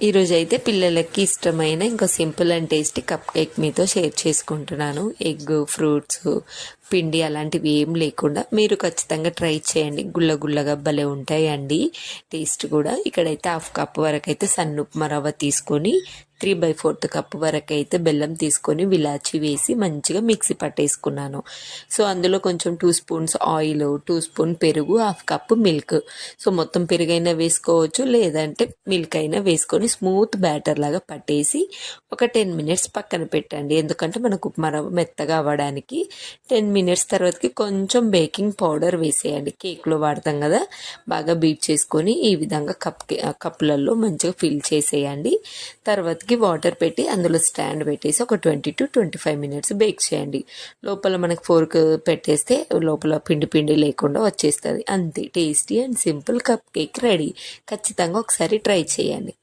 ఈరోజైతే పిల్లలకి ఇష్టమైన ఇంకా simple and tasty cup cake మీతో షేర్ చేసుకుంటున్నాను. ఎగ్, ఫ్రూట్స్, పిండి అలాంటివి ఏం లేకుండా మీరు ఖచ్చితంగా ట్రై చేయండి. గుల్ల గుల్లగా భలే ఉంటాయండి. టేస్ట్ కూడా. ఇక్కడైతే 1/2 కప్ వరకు అయితే సన్న ఉప్మా రవ్వ తీసుకొని 3/4 కప్ వరకు అయితే బెల్లం తీసుకొని విలాచి వేసి మంచిగా మిక్సీ పట్టేసుకున్నాను. సో అందులో కొంచెం 2 స్పూన్స్ ఆయిల్, 2 స్పూన్ పెరుగు, 1/2 కప్ మిల్క్. సో మొత్తం పెరుగైనా వేసుకోవచ్చు, లేదంటే మిల్క్ అయినా వేసుకొని స్మూత్ బ్యాటర్ లాగా పట్టేసి ఒక 10 మినిట్స్ పక్కన పెట్టండి. ఎందుకంటే మనకు ఉప్మా రవ్వ మెత్తగా అవ్వడానికి. 10 మినిట్స్ తర్వాతకి కొంచెం బేకింగ్ పౌడర్ వేసేయండి. కేక్లో వాడతాం కదా, బాగా బీట్ చేసుకొని ఈ విధంగా కప్పులలో మంచిగా ఫిల్ చేసేయండి. తర్వాతకి వాటర్ పెట్టి అందులో స్టాండ్ పెట్టేసి ఒక 20 to 25 మినిట్స్ బేక్ చేయండి. లోపల మనకి ఫోర్క్ పెట్టేస్తే లోపల పిండి పిండి లేకుండా వచ్చేస్తుంది. అంతే, tasty and simple cup cake ready. ఖచ్చితంగా ఒకసారి ట్రై చేయండి.